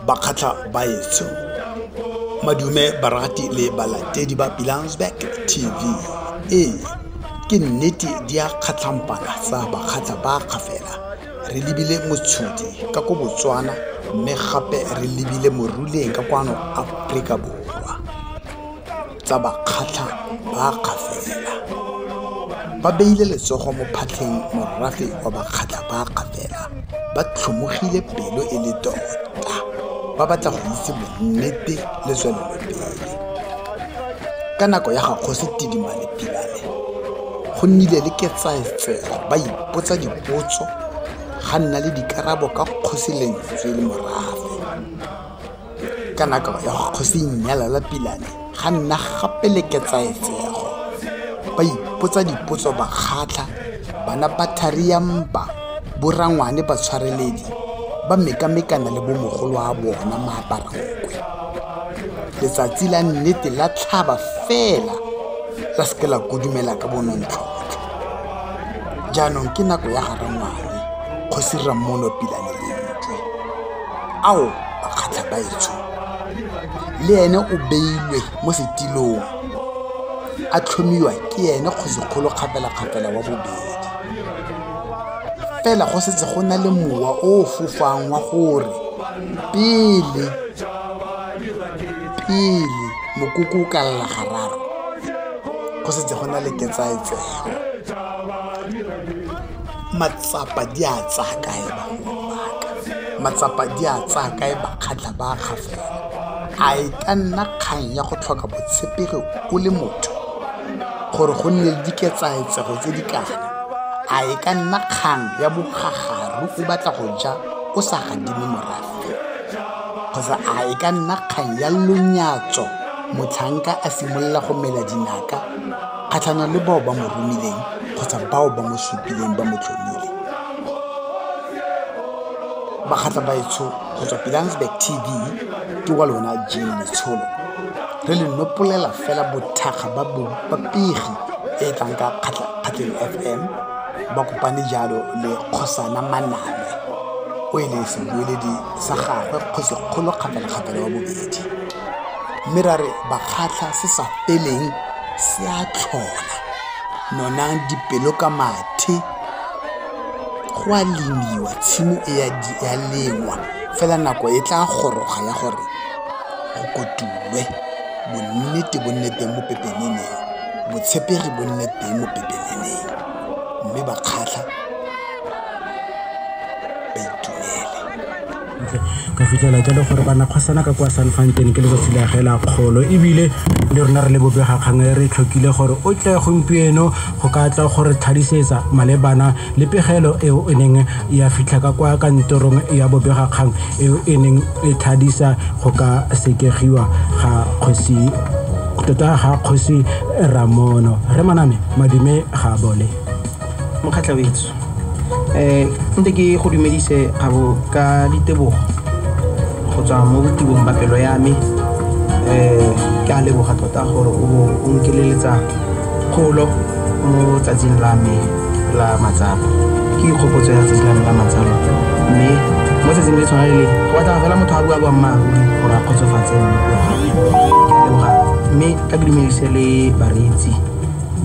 Bakhatla baetso madume barati le balatedi ba Pilansberg TV ke nnete di a kgatlampana tsa bakhatla ba kgafela re lebile motshodi ka go Botswana mme gape re lebile moruleng ka kwano Afrika Borwa tsa bakhatla ba kgafela ba beile letsogo mo phatleng morafe wa bakhatla ba kgafela ba tlhomogile pelo e le tota ba batla go itse bonnete le tswelelopele ka nako ya ga Kgosi Tidimane Pilane go nnile le ketsaetsego ba ipotsa dipotso ga nna le dikarabo ka Kgosi Lentswe le morafe ka nako ya ga Kgosi Nyalala Pilane ga nna gape le ketsaetsego ba ipotsa dipotso ba kgatla bana ba thariampa borangwane ba tshwareledi ba mekamekana le bomogolo wa bona maaparankwe letsatsi la nnete la tlhaba fela la se ke la kodumela ka bonontlhotlho jaanong ke nako ya ga rangwane Kgosi Ramono Pilane Lentswe ao bakhatla baetso le ene o beilwe mo setilong a tlhomiwa ke ene Kgosikgolo kgapela wa bobedi fela go setse go na le mowa o fofang wa gore pele mokoko ka la gararo go setse go na le ketsaetsego matsapa di a tsakae ba matsapa di a tsakae bakhatla ba kgafela a e ka nna kgang ya go tlhoka botshepegi o le motho gore go nne le diketsaetsego tse di kana a e ka nna kgang ya bogagaru o batla go ja o sa gadime morafe kgotsa a e ka nna kgang ya lonyatso motlhanka a simolola go mela dinaka kgatlhana le bao ba mo romileng kgotsa bao ba mo supileng ba mo tlhomile bakhatla baetsho go tswa Pilansberg TV ke wa lona Jean Letsholo re le nopolela fela bothaga ba bapegi e tlang ka Kgatleng FM ba kopane jalo le Kgosana Maname o e le sebueledi sa gagwe Kgosikgolo kgapela wa bobedi mme ra re bakhatla se sa feleng se a tlhola nonang dipelo ka mathe go a lemiwa tshimo e ya lengwa fela nako e tla goroga ya gore go kotulwe bonnete bo nne teng mo pepeneneng botshepegi bo nne teng mo pepeneneng mme bakhatla ba itumele ka fitlela jalo gore bana kgosana ka kwa Sanfontaine ke letsatsi la gela kgolo ebile le rona re le bobega kgang re tlhokile gore o tle gompieno go ka tla gore thadisetsa malebana le pegelo eo e neng ya fitlha ka kwa kantorong ya bobega kgang eo e neng e thadisa go ka sekegiwa ga Kgosi tota ga Kgosi Ramono re maname madume ga bole mokhatla wetso nte ke go dumedise gabo ka ditebogo go tswa mo botibong ba pelo ya me ke a leboga tota gore o nkeleletsa kgolo mo tsatsing la me la matsalo ke ikgopotso ya tsatsi la me la matsalo mme mo tsatsing le tshwana le go batla fela motho a bua boammaaruri gore a kgotsofatse ke a leboga mme ka ke dumedise le bareetsi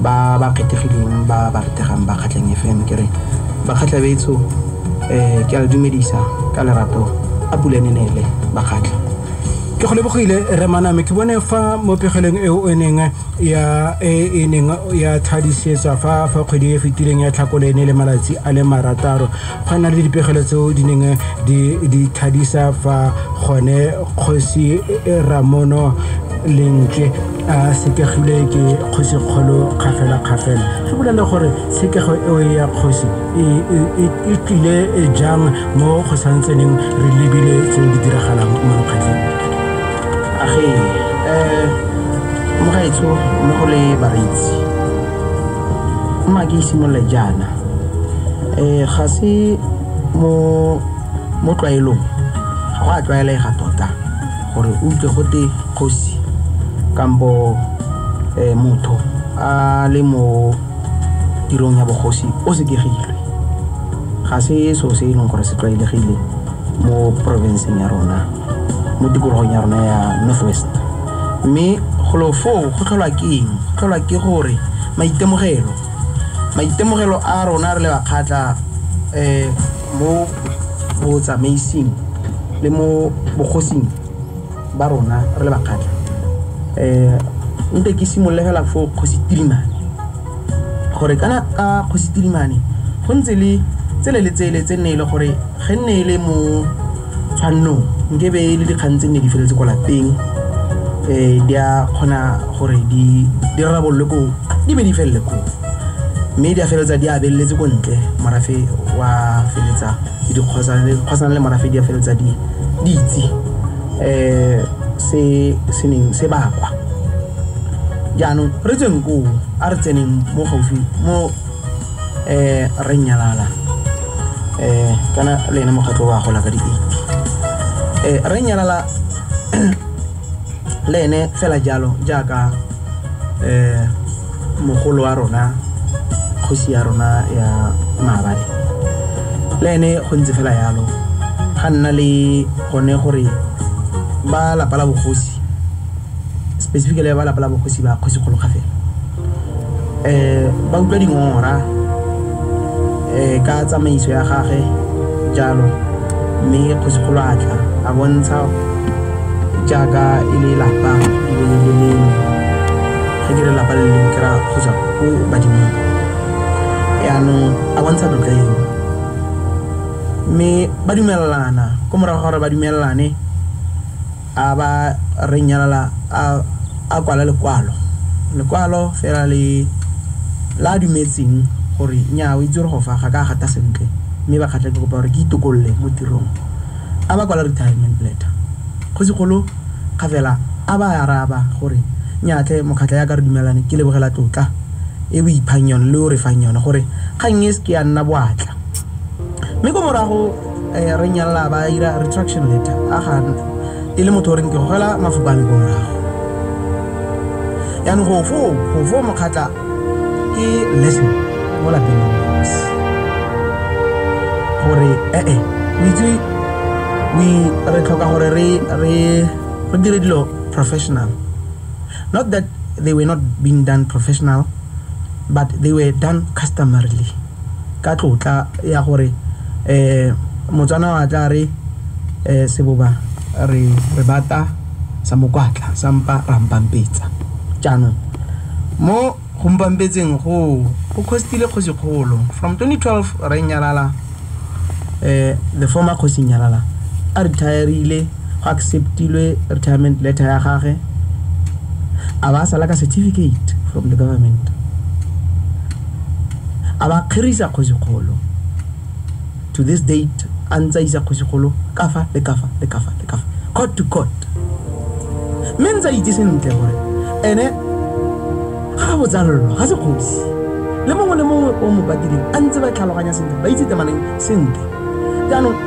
ba kgethegileng ba retegang ba Kgatleng FM ke re bakhatla beetso ke a le dumedisa ka lerato a pulenenele bakhatla ke go lebogile re maname ke bone fa mo pegeleng eo e neng ya thadisetsa fa kgwedi e fetileng ya Tlhakolene le malatsi a le marataro ga na le dipegelo tseo di neng di thadisa fa gone Kgosi Ramono Lentswe a sekegile ke Kgosikgolo kgafela ge bolele gore sekego eo ya kgosi e tlile jang mo go santseneng re lebile tse di diragalang mo Kgatleng age mo gaetso mo go le bareetsi mma ke simolola jaana ga se mo tlwaelong ga go a tlwaelega tota gore o utlwe gote kgosi kampo motho a le mo tirong ya bogosi o sekegilwe ga se so se e leng gore se tlwaelegile mo provinceng ya rona mo tikologong ya rona ya Northwest. Mme go tlholwa ke gore maitemogelo a rona re le bakgatla mo botsamaising le mo bogosing ba rona re le bakgatla nte ke simolola fela fo Kgosi Tirimane gore kana ka Kgosi Tirimane go ntse le tsele tse ne ile gore ge nne ile mo tshwanno nkebe le dikgang tse ne di feletse ko lapeng di a khona gore di rabolle ko di be di felle ko mme di a feletsa di a belletse ko ntle morafe wa feletsa di khosana le morafe di a feletsa di itse se bakwa jaanong re tseng ko a re tseneng mo gaufi mo re Nyalala kana le ena mokgatlo wa gola ka di 8 re Nyalala le ene fela jalo jaaka mogolo wa rona kgosi ya rona ya Maabane le ene go ntse fela yalo ga nna le gone gore ba la pala bogosi specifically ba la pala bogosi ba kgosi go loga fela ba utlwa dingora ka tsamaiso ya gage jalo mme kgosi go lwatla a bontsha jaaka ile lapa le ga dire lapa le le kra go ja go badimo yaanong a bontsha tlotla eo mme ba dumelelana ko morago gore ba dumelelane a ba re Nyalala a kwala lekwalo fela le la dumetseng gore nya o itse go fa ga ka gata sentle mme ba kgatla ke go ba gore ke itokolle mo tirong a ba kwala retirement letter Kgosi Kgolo ga fela a ba araba gore nyatle mokgatla ya ka re dumelane ke lebogela tlotla e bo iphanyone le o re fanyone gore ga nngwe ke ya nna boatla mme go morago re Nyalala ba ira retraction letter a ga ile motho re nke go gela mafubane go morago yaanong go fo mokgatla ke lesson mo la pena gore re tlhoka gore re dire dilo professional. Not that they were not being done professional, but they were done customarily. Ka tlotla ya gore motsana wa tla re seboba re bata sa mokwatla sampa rampampetsa jaanong mo gompampetseng go costile Kgosi Kgolo from 2012 re Nyalala the former Kgosi Nyalala a retireile go acceptilwe retirement letter ya gage a ba sala ka certificate from the government a ba khirisa Kgosi Kgolo to this date antsa isa Kgosi Kgolo kafa court to court menza itse sentle gore ene ga botsalo ga se kgosi le mongwe o mo badileng antse ba tlhaloganya sentle ba itse temaneng sentle jaanong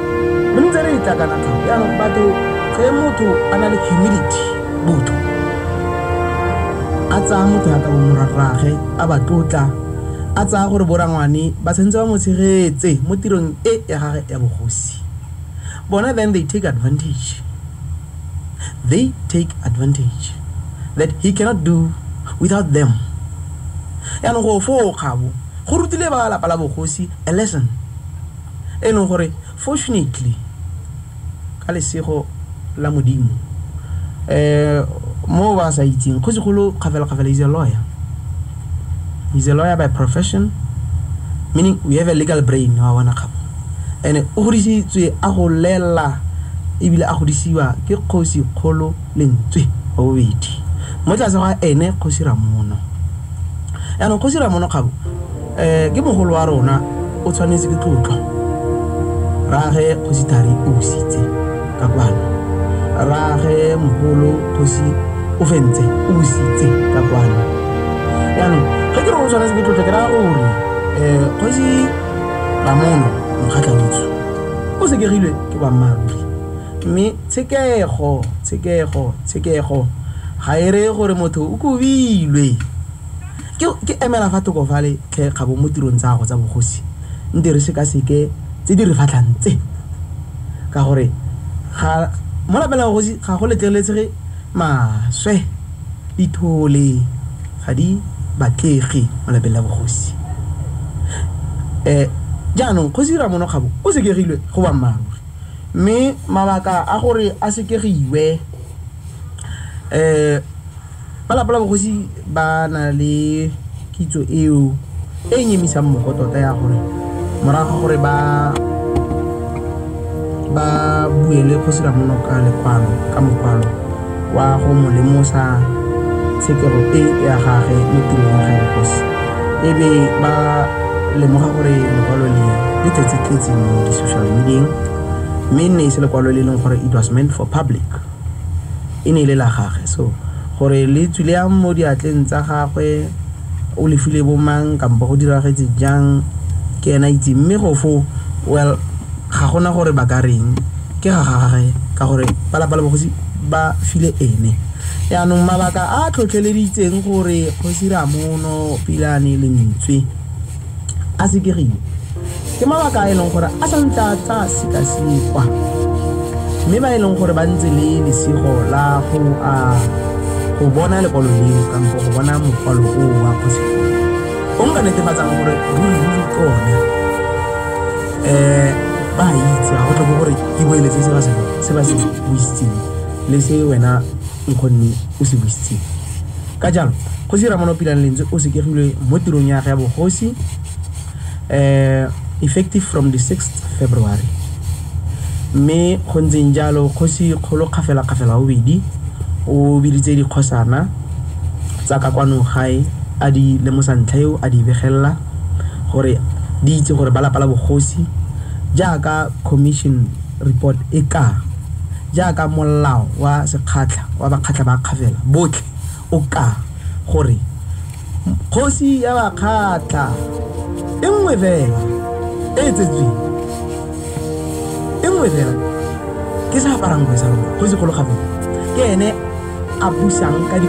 menza re itla kana tla jaanong batho ge motho ana le humility botho a tsa motho ya ka morarage a ba tlotla a tsa gore borangwane ba tsentse ba motshegetse mo tirong ya gage ya bogosi bona then they take advantage that he cannot do without them. Yaanong go fo khabo go rutile ba la pala bogosi a lesson eno gore fortunately ka lesego la modimo mo ba sa itseng Kgosi Kgolo kgafela is a lawyer. He's a lawyer by profession, meaning we have a legal brain wa wana khabo and o godisitswe a go lela ebile a godisiwa ke Kgosi Kgolo lentswe o bobedi mo tla se ga ene Kgosi Ramono. Yaanong Kgosi Ramono khabo ke mogolo wa rona o tshwanetse ke tlotlo rage Kgosi Thari o sitse ka kwana rage mogolo Kgosi o fentse o sitse ka kwana yaanong ga ke re o tshwanetse ke tlotlo ke ra gore Kgosi Ramono mokgatlhaditso o sekegilwe ke ba mmaruri mme tshekego ga ere gore motho o kubilwe ke emela fa toko fale ke khabo mo tirong tsa go tsa bogosi ntse re se ka seke tse di re fatlantse ka gore ga mola bela go si ga go letleletse maswe dithole ga di batlege mola bela bogosi jaanong go sira mono gabo o sekegilwe go ba mmaruri mme mabaka a gore a sekegiwe balapala bogosi ba na le kitso eo e nyemisang mmogo tota ya gore morago gore ba buele go sira mono ka lekwalo ka mokwalo wa go mo lemosa tshekego ya gage mo tirong ya gage bogosi ebe ba lemoga gore lekwalo le tletse mo di-social media mme ne se lekwalo le leng gore it was meant for public e ne le la gage so gore le tswile ya mo diatleng tsa gagwe o le file bo mang kampo go diragetse jang ke ena itse mme go fo well ga gona gore ba ka reng ke ga gagwe ka gore balapala bogosi ba file ene yaanong mabaka a tlhotlheleditseng gore go sira mono pilane le ntswe a sekegile ke mabaka a e leng gore a santla tsa sekasekwa mme ba e leng gore ba ntse le lesego la go bona lekwalo leo kampo go bona mokwalo o wa kgosi o nka netefatsang gore ruri kone ba itse ga go tlhoke gore ke boeletse se ba se buisitseng le se wena nkgonne o se buisitseng ka jalo go sira mono pilane lentswe o sekegilwe mo tirong ya ga ya bogosi effective from the 6th February mme go ntseng jalo kgosi kgolo kgafela o bedi o biditse dikgosana tsa ka kwano gae a di lemosa ntlha eo a di begella gore di itse gore balapala bogosi jaaka commission report e ka jaaka molao wa sekgatla wa bakgatla ba kgafela botlhe o ka gore kgosi ya bakgatla engwe fela e tsetsweng engwe fela ke sa parangwe sa rona kgosi kgolo kgafela ke ene a busang ka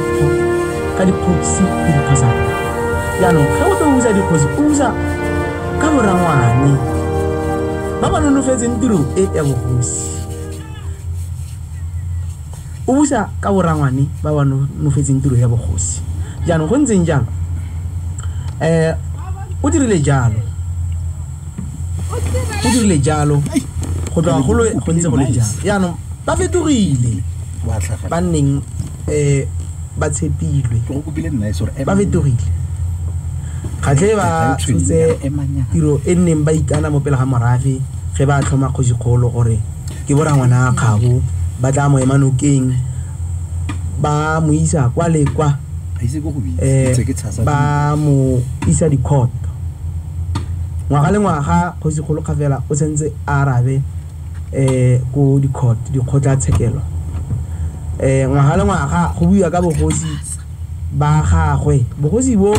dikgosi le dikhosana jaanong ge o tlo busa dikgosi o busa ka borangwane ba ba nonofetseng tiro e ya bogosi o busa ka borangwane ba ba nonofetseng tiro ya bogosi jaanong go ntseng jalo o dirile jalo go tloga go ntse go le jalo jaanong ba fetogile ba nneng ba tshepilwe ba fetogile kgatlhe ba tshotse tiro e nneng ba ikana mo pele ga morafe ge ba tlhoma kgosikgolo gore ke borangwana a kgabo ba tla mo emanokeng ba mo isa kwa le kwa ba mo isa di-court ngwaga le ngwaga kgosikgolo kgafela o sentse a arabe ko di-court dikgotla tshekelo ngwaga le ngwaga go buiwa ka bogosi ba gagwe bogosi bo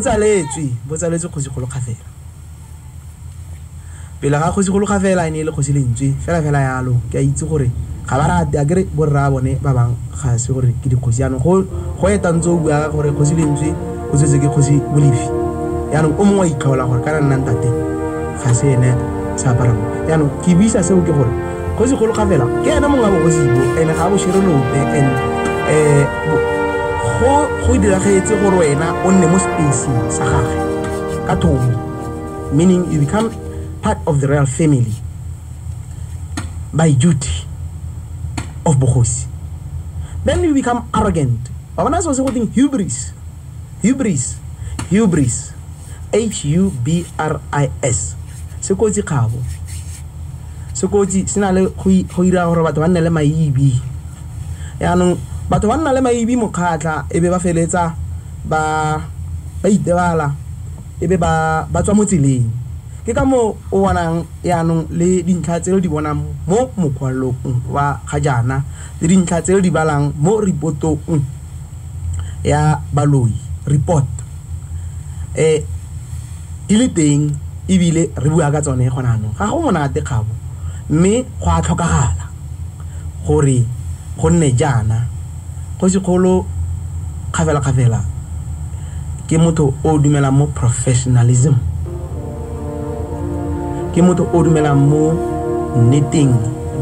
tsaletswe kgosikgolo kgafela pele ga kgosikgolo kgafela e ne le kgosi lentswe fela yalo ke a itse gore ga ba rate a kere borra bone ba bang ga se gore ke dikgosi yaanong go etantse o bua gore kgosi lentswe o tsetse ke kgosi bolifi yaanong o mongwe a itlhaola gore kana nnang tate ga se ene sa aparang yaanong ke buisa seo ke gore kgosikgolo kgafela ke ena mongwe wa bogosi bo ene ga bo shirelope and go diragetse gore wena o nne mo spacing sa gage ka thomo meaning you become part of the royal family by duty of bogosi. Then you become arrogant. Babana so se go ting hubris. Hubris. HUBRIS. Se go tsi kgabo. Se go tsi sina le go ira gore batho ba nne le maibi. Yaanong batho ba nna le maibi mo kgatla ebe ba feletsa ba itebala ebe ba tswa mo tseleng. Ke ka mo o wanang yaanong le dintlha tseo di bonang mo mokwalong wa gajana le dintlha tseo di balang mo reportong ya baloi report di le teng ebile re bua ka tsone gona no ga go monate kgabo mme go a tlhokagala gore go nne jana go se kgolo kgafela ke motho o dumela mo professionalism ke motho o dumela mo neteng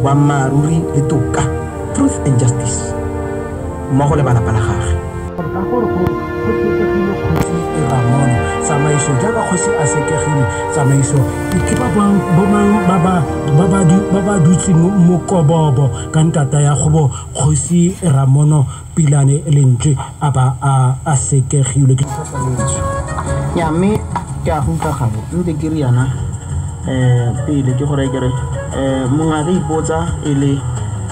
boammaaruri le toka, truth and justice mmogo le balapa la gagwe. Ramono tsamaiso jaaka kgosi a sekegile tsamaiso e ke ba dutseng mo kobobo ka ntata ya go kgosi Ramono Pilane Lentswe a ba a sekegile ke ya mme ke a go utlwa gago ntse ke riana pele ke gore kere mongwe a ka ipotsa e le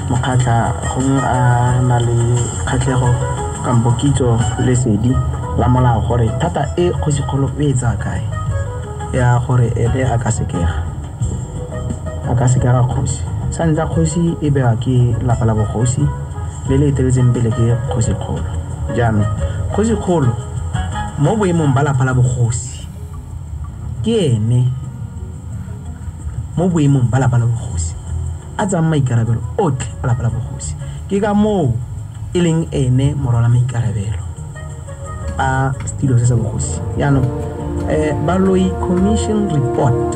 mokgatlha gongwe a na le kgatlhego kampo kitso lesedi la molao gore thata e kgosikgolo e etsa kae ya gore ene a ka sekega kgosi sa ntse kgosi e bewa ke lapa la bogosi le le eteletseng pele ke kgosikgolo jaanong kgosikgolo mo boemong ba lapa la bogosi ke ene mo boemong ba lapa la bogosi a tsang maikarabelo otlhe a lapa la bogosi ke ka moo e leng ene morwala maikarabelo a stilo se sa bogosi yaanong Baloyi Commission report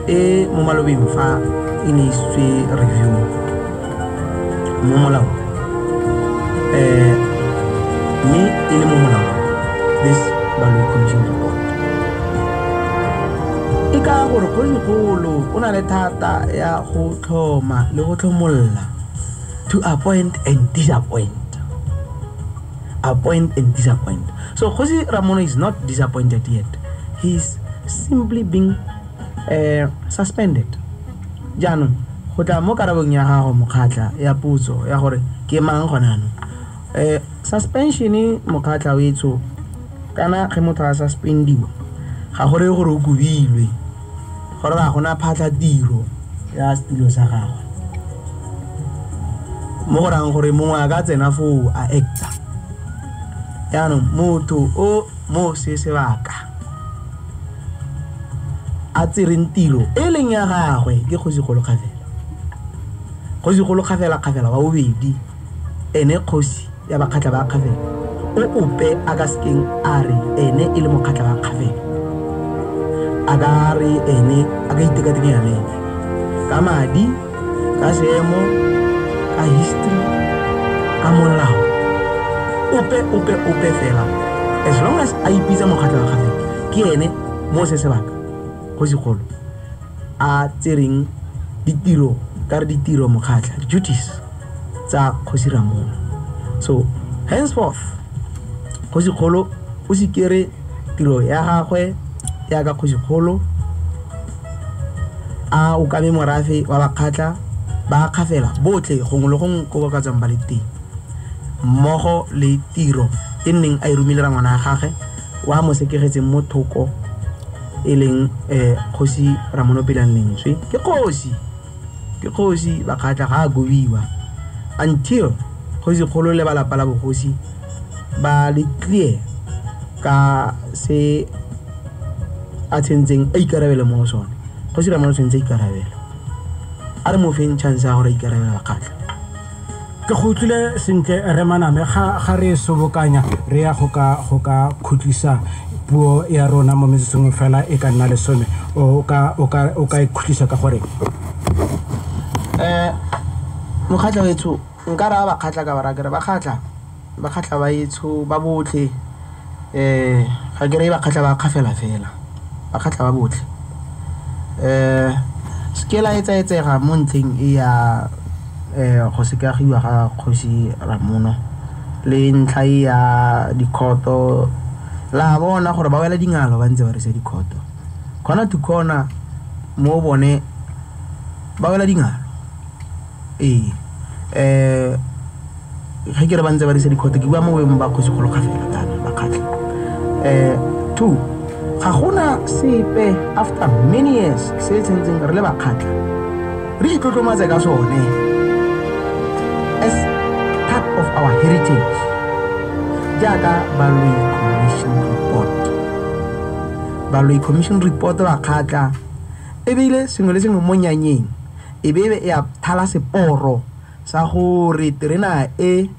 e mo malobeng fa e ne isitswe review mo molao mme e le mo molao this Baloyi Commission report e ka gore kgosikgolo o na le thata ya go tlhoma le go tlhomolla to appoint and disappoint. So Kgosi Ramono is not disappointed yet. He's simply being suspended. Jaanong go tla mo karabong ya gago mokgatla ya putso ya gore ke mang gonano suspension mokgatla wetso kana ge motho a suspendiwa ga gore gore o kubilwe gore ga gona phatla tiro ya stilo sa gago mo gorang gore mongwe a ka tsena fo a actor yaanong motho o mo se sebaka a tsereng tiro e leng ya gagwe ke kgosigolo kgafela wa bobedi ene kgosi ya bakgatla ba kgafela o ope a ka sekeng a re ene e le mokgatla ba kgafela a ka re ene a ka itekatekanya le ene ka madi ka seemo ka history ka molao ope fela as long as a ipitsa mokgatla wa kgafela ke ene mo se sebaka kgosigolo a tsereng ditiro ka re ditiro mokgatla duties tsa Kgosi Ramono. So henceforth kgosigolo o sikere tiro ya gagwe ya ka kgosigolo a o ka be morafe wa bakgatla ba kgafela botle gongwe le gongwe go ka tsang ba le teng mmogo le tiro e neng a irumile ngwana ga gagwe wa mo sekegetseng mo thoko e leng Kgosi Ramono Pilane Lentswe ke kgosi bakgatla ga a gobiwa until kgosigolo le balapa la bogosi ba le clear ka se a tsentseng a ikarabele mo sone Kgosi Ramono tsentse ikarabele a re mo feng chance ya gore ikarabele bakgatla ke go tlile sentle re maname ga re sobokanya re ya go ka khutlisa puo ya rona mo metseng fela e ka nna le some o ka ikhutlisa ka gore mokgatla wetso nka ra bakgatla ka barakere bakgatla ba etso ba botle ga ke re bakgatla ba kgafela fela bakgatla ba botle skela etsega mo ntleng e ya go sekagiwa ga Kgosi Ramono le ntlha ya dikhoto la bona gore ba wela dingalo ba ntse ba re se dikhoto khona to khona mo bone ba wela dingalo ga ke re ba ntse ba re se dikhoto ke bua mo boemong ba kgosigolo kgafela kana bakgatla two ga gona sepe after many years se tsentseng re le bakgatla re itlotlomatse ka sone as part of our heritage jaaka Baloyi Commission report bakgatla ebile sengwe le sengwe mo nyanyeng ebebe ya thala seporo sa gore terena e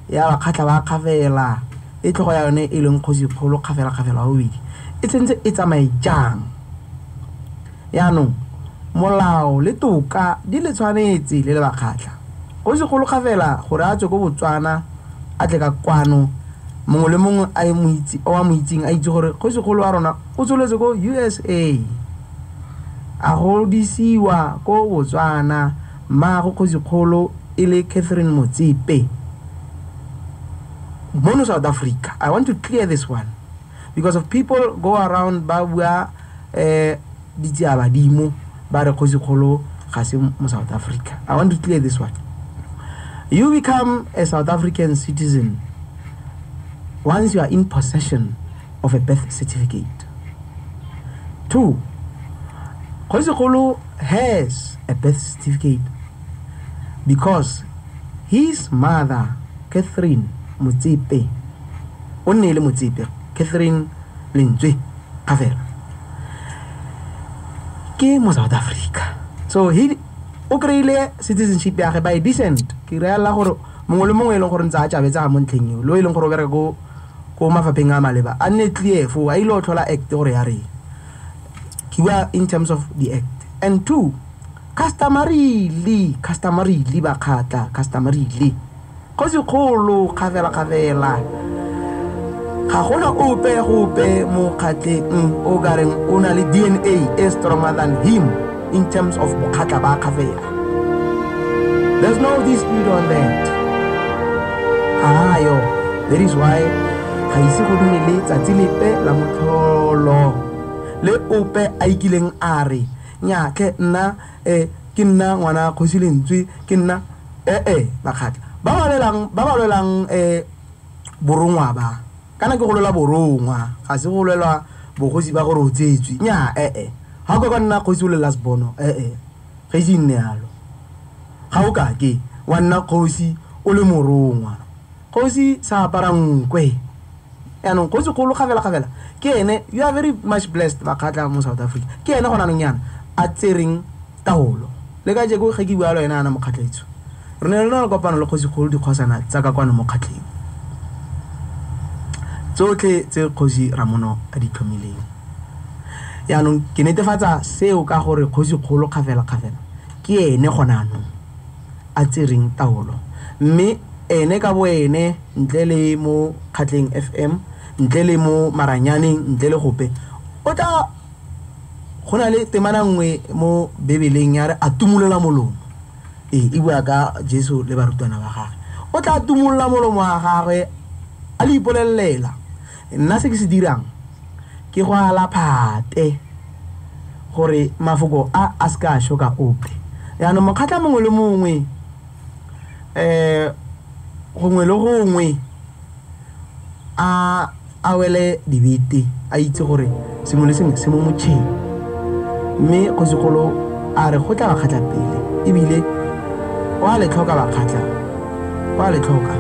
ya bakgatla ba kgafela e tlogo ya yone e leng kgosigolo kgafela wa bobedi e tsentse e tsamaye jang yaanong molao le toka di le tshwanetse le bakgatla Kgosigolo ga fela gore a tswe go Botswana a tle ka kwano mongwe le mongwe a mo itseng a itse gore Kgosigolo wa rona o tsholetse go USA a godisiwa ko Botswana mmago Kgosigolo e le Catherine Motsepe mono South Africa. I want to clear this one because of people go around ba bua ditiabadimo ba re Kgosigolo ga se mo South Africa. I want to clear this one. You become a South African citizen once you are in possession of a birth certificate. 2, Kgosigolo has a birth certificate because his mother, Catherine Motsepe, Onele Motsepe, Catherine Lindsay Kavela, ke mo South Africa. So he o kreile citizenship ya ge by descent ke re la gore mongwe le mongwe e leng gore ntse a tjabetsa mo ntlheng eo lo e leng gore bere go mafapheng a maleba a ne clear for a ilo thola act gore ya re kiwa in terms of the act. And 2, customarily bakgatla customarily Kgosigolo kgavela ga gona ope gope mo kgatleng o gareng o na le DNA is stronger than him in terms of bokgatla ba kgavela. There's no dispute on that. That is why ga ise go nne le tsatsi lepe la motlholo le ope a ikileng a re nya ke nna ke nna ngwana Kgosilentswe ke nna bakgatla ba balelang borongwa ba kana ke go lela borongwa ga se go lela bogosi ba gore o tsetswe nya ha go ka nna Kgosi o lela sebono ga ise nne yalo ga o ka ke wa nna Kgosi o le morongwa Kgosi sa aparang nkwe yanong Kgosigolo gavela ke ene you are very much blessed bakgatla mo South Africa ke ene gona nong yana a tsereng taolo le ka je go ge ke bua lo ena ana mokgatletso re ne le kopana le Kgosigolo di khosana tsa ka kwana mo kgatleng tsotlhe tse Kgosi Ramono a di tlhomileng yanong ke netefatsa seo ka gore Kgosigolo gavela ke ene gona no a tsereng taolo mme ene ka boene ntle le mo kgatleng FM ntle le mo maranyaneng ntle le gope o tla gona le temana nngwe mo bebeleng ya re a tumulela molomo e bua ka Jesu le barutwana ba gagwe o tla tumulela molomo wa gagwe a le ipolellela nna se ke se dirang ke go ala phate gore mafoko a ska shoka ope yana mokgatla mongwe le mongwe gongwe le gongwe a wele dibete a itse gore sengwe le sengwe se mo motšheng mme Kgosigolo a re go tla bakgatla pele ebile wa le tlhoka bakgatla wa le tlhoka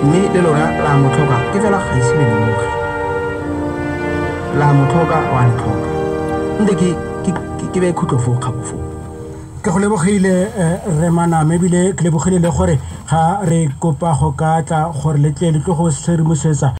mme le lona la mo tlhoka ke fela ga ise le lemoge la mo tlhoka wa le tlhoka nde ke be khutlofo kgabofo ke go lebogile re maname ebile ke lebogile le gore ga re kopa go ka tla gore le tle le tlo go serimosetsa